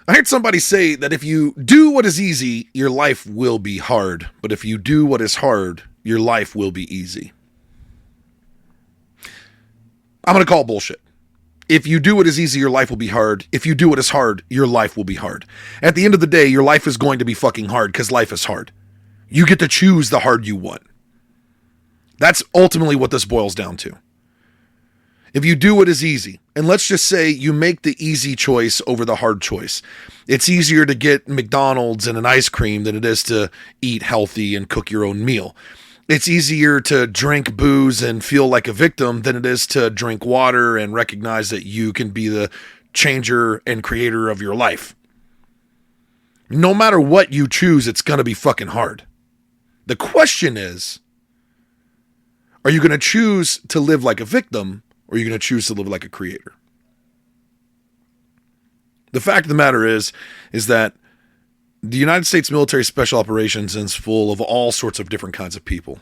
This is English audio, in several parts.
I heard somebody say that if you do what is easy, your life will be hard. But if you do what is hard, your life will be easy. I'm going to call bullshit. If you do what is easy, your life will be hard. If you do what is hard, your life will be hard. At the end of the day, your life is going to be fucking hard because life is hard. You get to choose the hard you want. That's ultimately what this boils down to. If you do what is easy, and let's just say you make the easy choice over the hard choice. It's easier to get McDonald's and an ice cream than it is to eat healthy and cook your own meal. It's easier to drink booze and feel like a victim than it is to drink water and recognize that you can be the changer and creator of your life. No matter what you choose, it's going to be fucking hard. The question is, are you going to choose to live like a victim, or are you going to choose to live like a creator? The fact of the matter is that the United States Military Special Operations is full of all sorts of different kinds of people.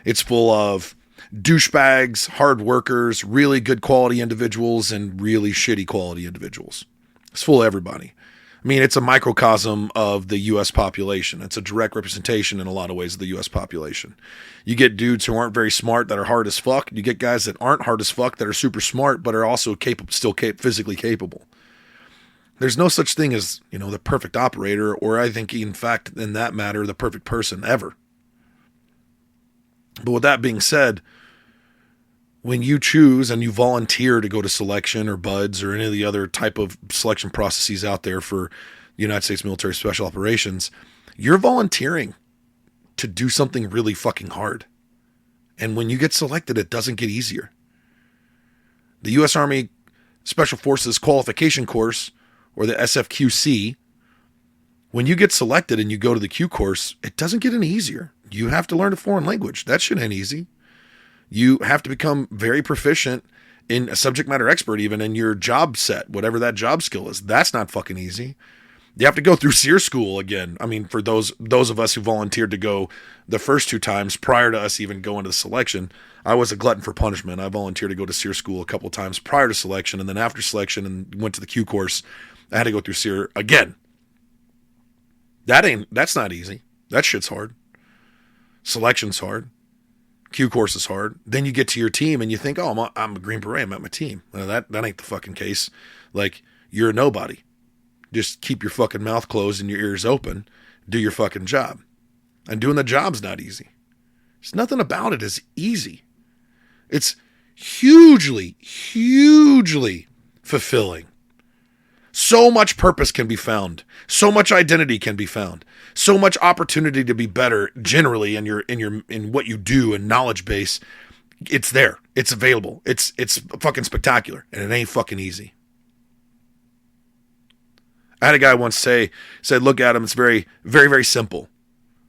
It's full of douchebags, hard workers, really good quality individuals, and really shitty quality individuals. It's full of everybody. I mean, it's a microcosm of the U.S. population. It's a direct representation in a lot of ways of the U.S. population. You get dudes who aren't very smart that are hard as fuck. You get guys that aren't hard as fuck that are super smart but are also physically capable. There's no such thing as, the perfect operator, or I think, in fact, in that matter, the perfect person ever. But with that being said, when you choose and you volunteer to go to selection or BUDS or any of the other type of selection processes out there for the United States Military Special Operations, you're volunteering to do something really fucking hard. And when you get selected, it doesn't get easier. The U.S. Army Special Forces Qualification Course, or the SFQC, when you get selected and you go to the Q course, it doesn't get any easier. You have to learn a foreign language. That shit ain't easy. You have to become very proficient in a subject matter expert, even in your job set, whatever that job skill is. That's not fucking easy. You have to go through SEER school again. I mean, for those of us who volunteered to go the first 2 times prior to us even going to the selection, I was a glutton for punishment. I volunteered to go to SEER school a couple of times prior to selection, and then after selection and went to the Q course, I had to go through SEER again. That's not easy. That shit's hard. Selection's hard. Q course is hard. Then you get to your team and you think, oh, I'm a Green Beret. I'm at my team. Well, that ain't the fucking case. Like, you're a nobody. Just keep your fucking mouth closed and your ears open. Do your fucking job. And doing the job's not easy. There's nothing about it is easy. It's hugely, hugely fulfilling. So much purpose can be found. So much identity can be found. So much opportunity to be better generally in what you do and knowledge base. It's there. It's available. It's fucking spectacular, and it ain't fucking easy. I had a guy once said, look at him, it's very, very, very simple.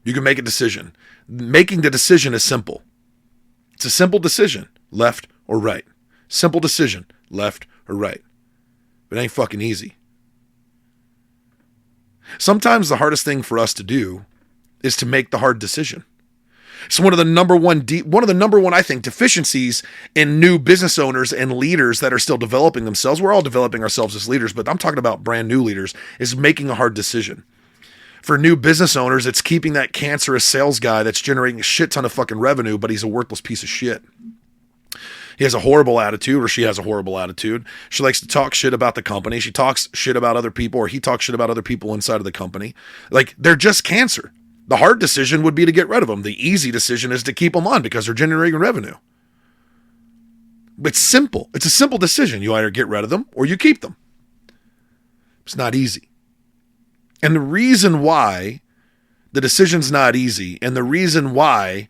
You can make a decision. Making the decision is simple. It's a simple decision, left or right. Simple decision, left or right. It ain't fucking easy. Sometimes the hardest thing for us to do is to make the hard decision. So one of the number one, I think, deficiencies in new business owners and leaders that are still developing themselves, we're all developing ourselves as leaders, but I'm talking about brand new leaders, is making a hard decision. For new business owners, it's keeping that cancerous sales guy that's generating a shit ton of fucking revenue, but he's a worthless piece of shit. He has a horrible attitude, or she has a horrible attitude. She likes to talk shit about the company. She talks shit about other people, or he talks shit about other people inside of the company. Like, they're just cancer. The hard decision would be to get rid of them. The easy decision is to keep them on because they're generating revenue. It's simple. It's a simple decision. You either get rid of them or you keep them. It's not easy. And the reason why the decision's not easy, and the reason why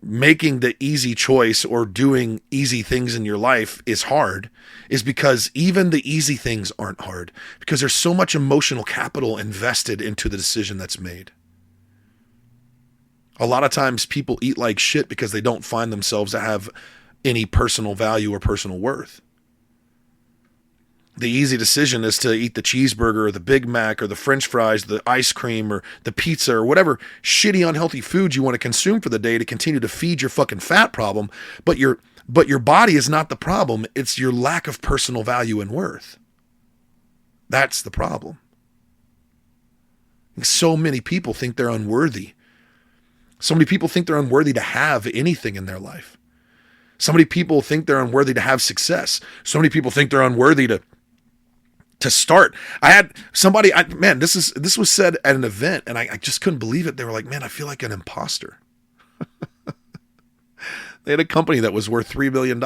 making the easy choice or doing easy things in your life is hard, is because even the easy things aren't hard, because there's so much emotional capital invested into the decision that's made. A lot of times people eat like shit because they don't find themselves to have any personal value or personal worth. The easy decision is to eat the cheeseburger or the Big Mac or the French fries, the ice cream or the pizza or whatever shitty unhealthy food you want to consume for the day to continue to feed your fucking fat problem. But your body is not the problem. It's your lack of personal value and worth. That's the problem. So many people think they're unworthy. So many people think they're unworthy to have anything in their life. So many people think they're unworthy to have success. So many people think they're unworthy to start. I had somebody, this was said at an event, and I just couldn't believe it. They were like, man, I feel like an imposter. They had a company that was worth $3 million.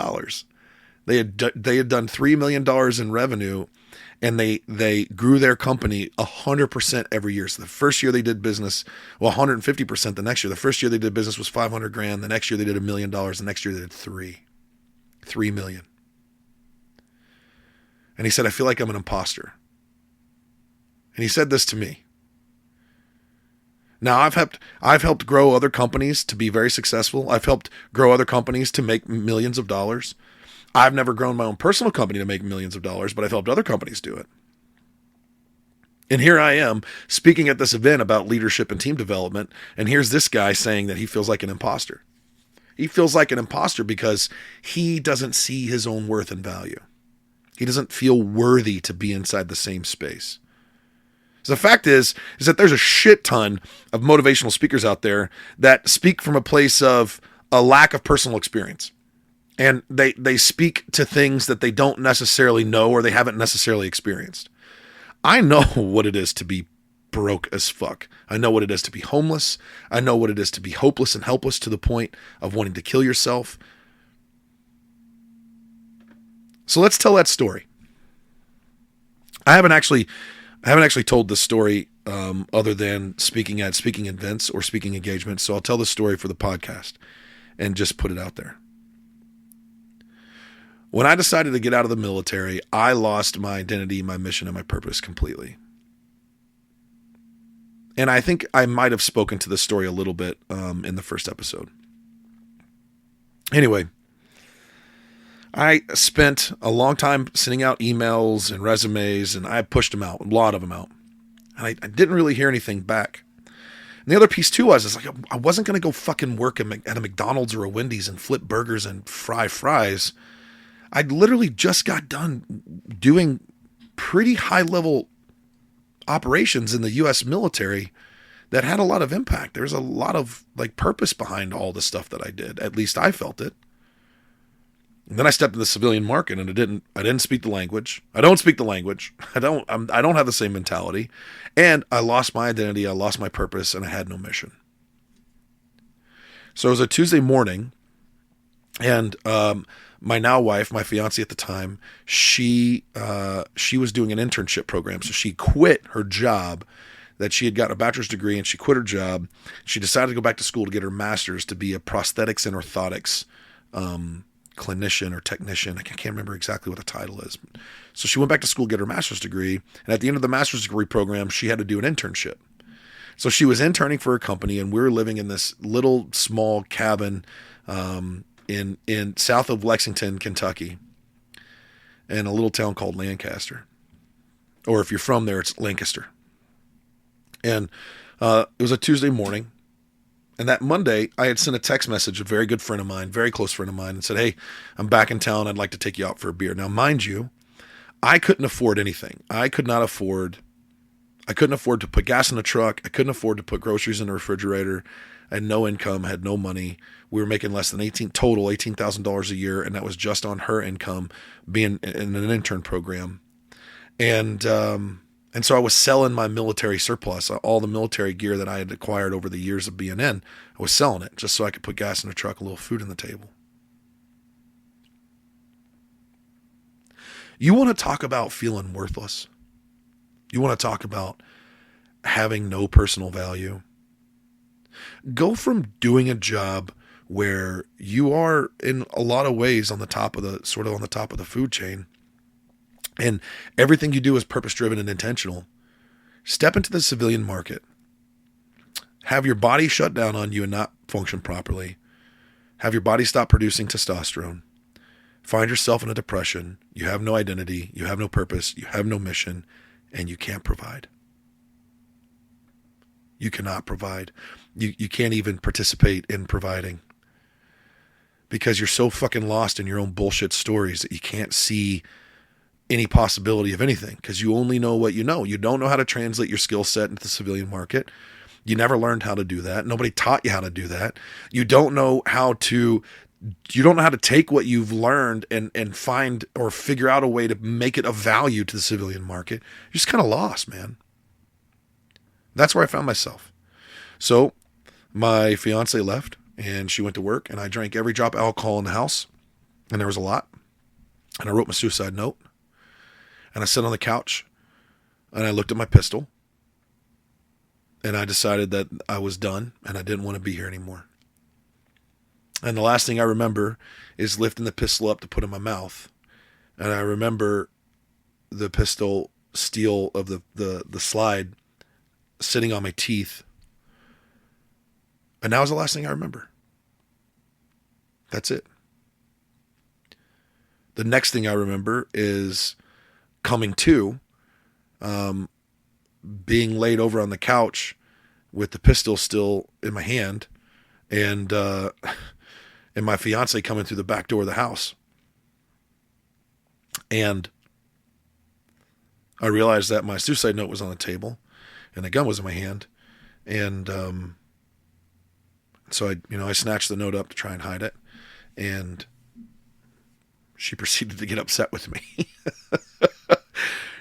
They had done $3 million in revenue, and they grew their company 100% every year. So the first year they did business, 150% the next year. The first year they did business was $500,000. The next year they did $1 million. The next year they did $3 million. And he said, I feel like I'm an imposter. And he said this to me. Now, I've helped grow other companies to be very successful. I've helped grow other companies to make millions of dollars. I've never grown my own personal company to make millions of dollars, but I've helped other companies do it. And here I am speaking at this event about leadership and team development, and here's this guy saying that he feels like an imposter. He feels like an imposter because he doesn't see his own worth and value. He doesn't feel worthy to be inside the same space. So the fact is that there's a shit ton of motivational speakers out there that speak from a place of a lack of personal experience. And they speak to things that they don't necessarily know or they haven't necessarily experienced. I know what it is to be broke as fuck. I know what it is to be homeless. I know what it is to be hopeless and helpless to the point of wanting to kill yourself. So let's tell that story. I haven't actually told this story other than speaking events or speaking engagements. So I'll tell the story for the podcast and just put it out there. When I decided to get out of the military, I lost my identity, my mission, and my purpose completely. And I think I might have spoken to this story a little bit in the first episode. Anyway, I spent a long time sending out emails and resumes, and I pushed them out, a lot of them out. And I didn't really hear anything back. And the other piece too was, I wasn't going to go fucking work at a McDonald's or a Wendy's and flip burgers and fry fries. I literally just got done doing pretty high level operations in the U.S. military that had a lot of impact. There's a lot of purpose behind all the stuff that I did. At least I felt it. And then I stepped in the civilian market, and I didn't speak the language. I don't speak the language. I don't have the same mentality. And I lost my identity. I lost my purpose, and I had no mission. So it was a Tuesday morning, and my now wife, my fiance at the time, she was doing an internship program. So she quit her job that she had gotten a bachelor's degree, and she quit her job. She decided to go back to school to get her master's to be a prosthetics and orthotics clinician or technician. I can't remember exactly what the title is. So she went back to school to get her master's degree. And at the end of the master's degree program, she had to do an internship. So she was interning for a company, and we were living in this little small cabin in south of Lexington, Kentucky, in a little town called Lancaster. Or if you're from there, it's Lancaster. And it was a Tuesday morning. And that Monday, I had sent a text message, a very good friend of mine, very close friend of mine, and said, hey, I'm back in town. I'd like to take you out for a beer. Now, mind you, I couldn't afford anything. I couldn't afford to put gas in the truck. I couldn't afford to put groceries in the refrigerator. I had no income, had no money. We were making less than $18,000 a year, and that was just on her income being in an intern program. And so I was selling my military surplus, all the military gear that I had acquired over the years of being in. I was selling it just so I could put gas in the truck, a little food on the table. You want to talk about feeling worthless? You want to talk about having no personal value? Go from doing a job where you are in a lot of ways on the top of the food chain, and everything you do is purpose-driven and intentional. Step into the civilian market. Have your body shut down on you and not function properly. Have your body stop producing testosterone. Find yourself in a depression. You have no identity. You have no purpose. You have no mission. And you can't provide. You cannot provide. You can't even participate in providing. Because you're so fucking lost in your own bullshit stories that you can't see any possibility of anything, because you only know what you know. You don't know how to translate your skill set into the civilian market. You never learned how to do that. Nobody taught you how to do that. You don't know how to take what you've learned and find or figure out a way to make it of value to the civilian market. You're just kind of lost, man. That's where I found myself. So my fiance left and she went to work, and I drank every drop of alcohol in the house, and there was a lot. And I wrote my suicide note, and I sat on the couch and I looked at my pistol, and I decided that I was done and I didn't want to be here anymore. And the last thing I remember is lifting the pistol up to put in my mouth. And I remember the pistol steel of the slide sitting on my teeth. And that was the last thing I remember. That's it. The next thing I remember is coming to, being laid over on the couch with the pistol still in my hand, and my fiance coming through the back door of the house. And I realized that my suicide note was on the table and the gun was in my hand. And so I snatched the note up to try and hide it. And she proceeded to get upset with me.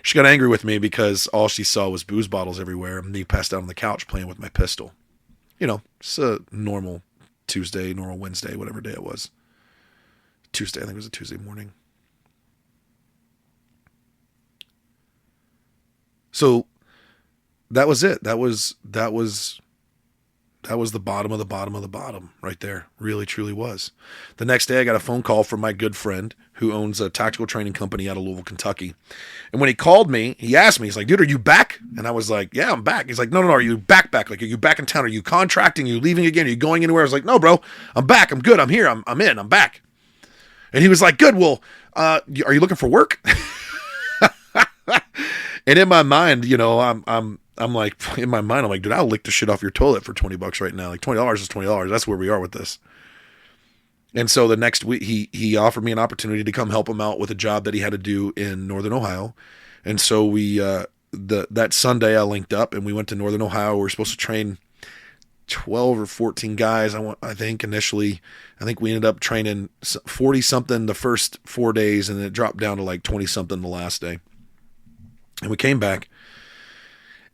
She got angry with me because all she saw was booze bottles everywhere, and me passed out on the couch playing with my pistol. It's a normal Tuesday, normal Wednesday, whatever day it was. Tuesday, I think it was a Tuesday morning. So that was it. That was the bottom of the bottom of the bottom right there. Really, truly was. The next day I got a phone call from my good friend who owns a tactical training company out of Louisville, Kentucky. And when he called me, he asked me, he's like, dude, are you back? And I was like, yeah, I'm back. He's like, no, are you back? Like, are you back in town? Are you contracting? Are you leaving again? Are you going anywhere? I was like, no, bro, I'm back. I'm good. I'm here. I'm in. I'm back. And he was like, good. Well, are you looking for work? And in my mind, I'm like, in my mind, I'm like, dude, I'll lick the shit off your toilet for $20 right now. Like $20 is $20. That's where we are with this. And so the next week he offered me an opportunity to come help him out with a job that he had to do in Northern Ohio. And so we, that Sunday I linked up and we went to Northern Ohio. We were supposed to train 12 or 14 guys. I think initially, we ended up training 40 something the first 4 days, and it dropped down to like 20 something the last day. And we came back.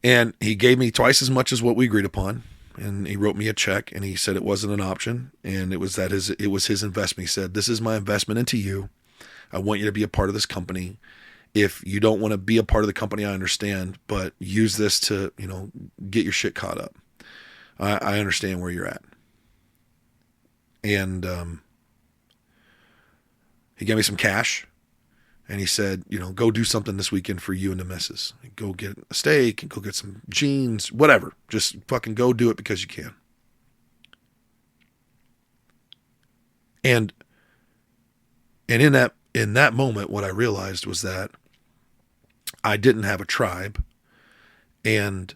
And he gave me twice as much as what we agreed upon. And he wrote me a check, and he said it wasn't an option. And it was his investment. He said, this is my investment into you. I want you to be a part of this company. If you don't want to be a part of the company, I understand, but use this to, get your shit caught up. I understand where you're at. And he gave me some cash. And he said, go do something this weekend for you and the missus. Go get a steak and go get some jeans, whatever. Just fucking go do it because you can. And in that moment, what I realized was that I didn't have a tribe, and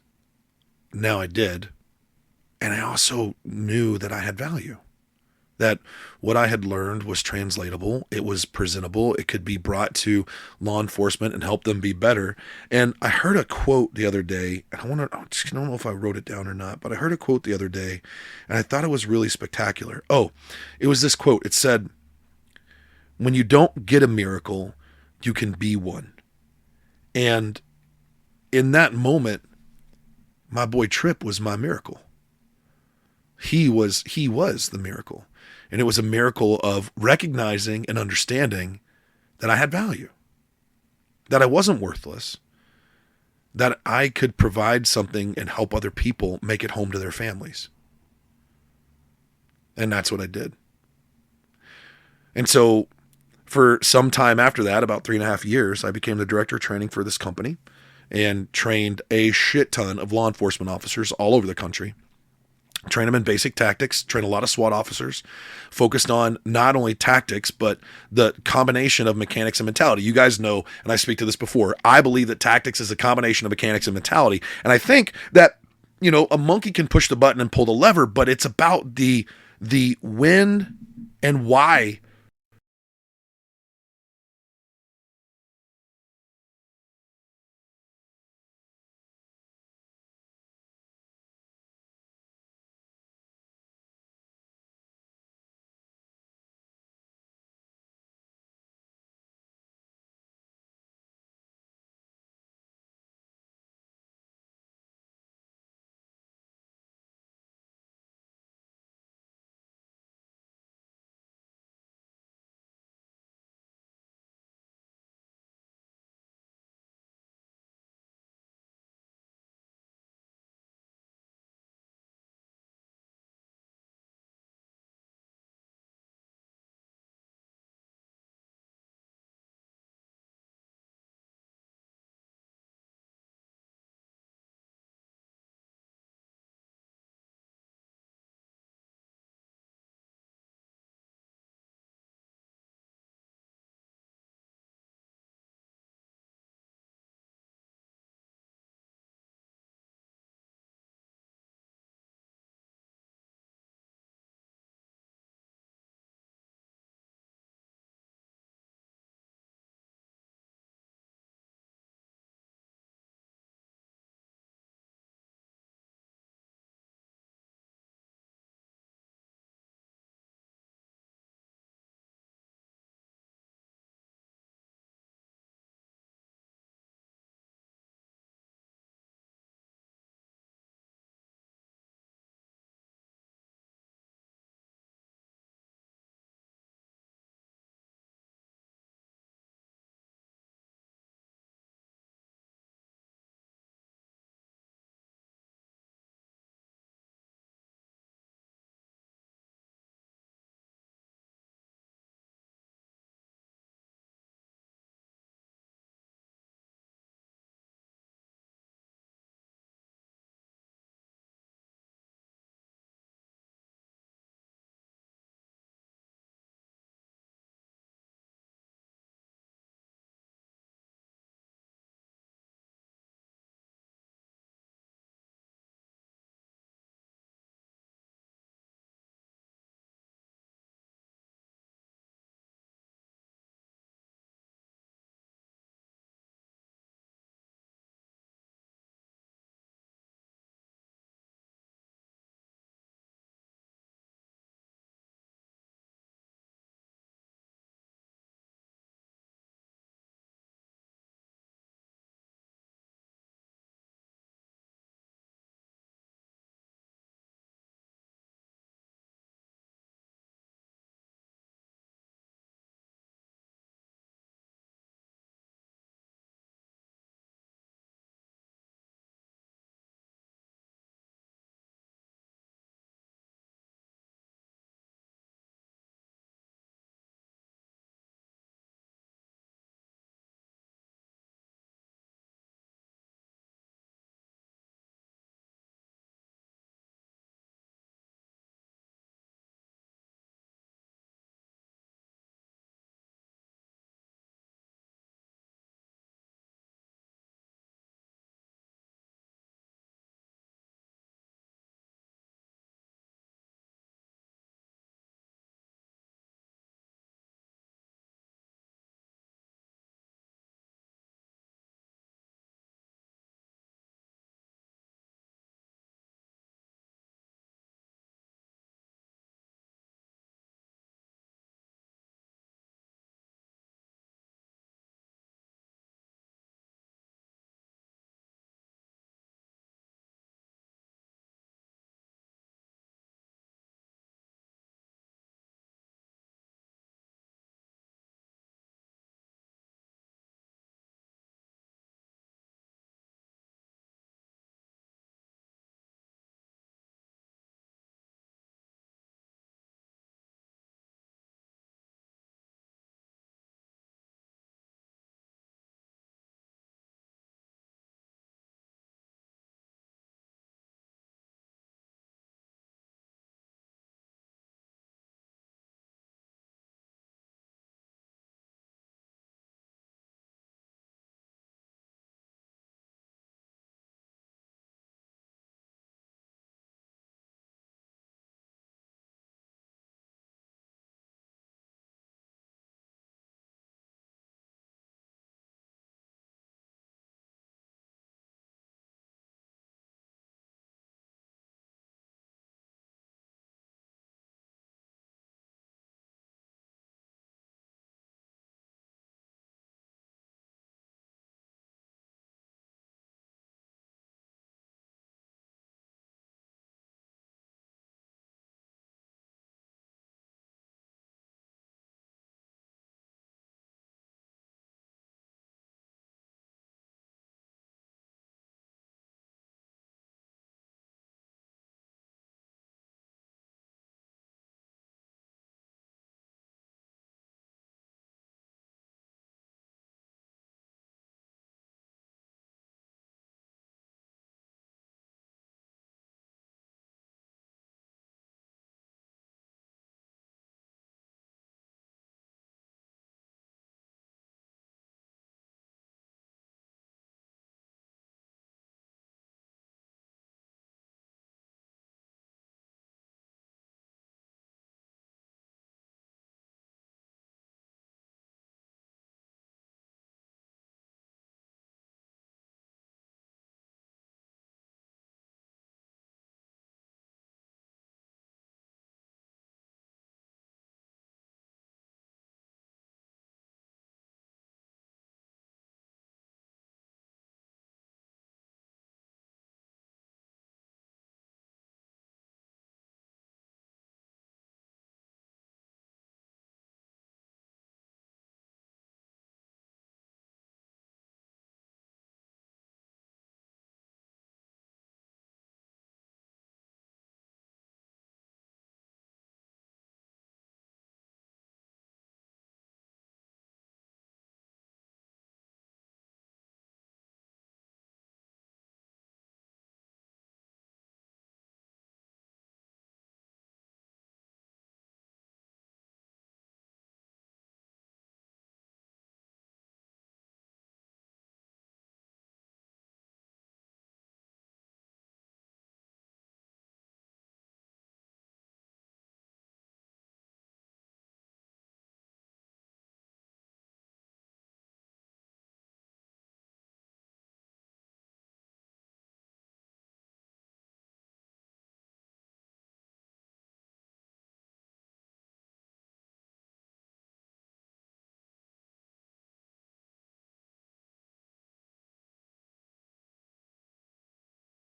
now I did. And I also knew that I had value. That what I had learned was translatable, it was presentable, it could be brought to law enforcement and help them be better. And I heard a quote the other day, and I don't know if I wrote it down or not, but I heard a quote the other day, and I thought it was really spectacular. Oh, it was this quote. It said, when you don't get a miracle, you can be one. And in that moment, my boy Trip was my miracle. He was the miracle. And it was a miracle of recognizing and understanding that I had value, that I wasn't worthless, that I could provide something and help other people make it home to their families. And that's what I did. And so for some time after that, about 3.5 years, I became the director of training for this company and trained a shit ton of law enforcement officers all over the country. Train them in basic tactics, train a lot of SWAT officers, focused on not only tactics, but the combination of mechanics and mentality. You guys know, and I speak to this before, I believe that tactics is a combination of mechanics and mentality. And I think that, a monkey can push the button and pull the lever, but it's about the when and why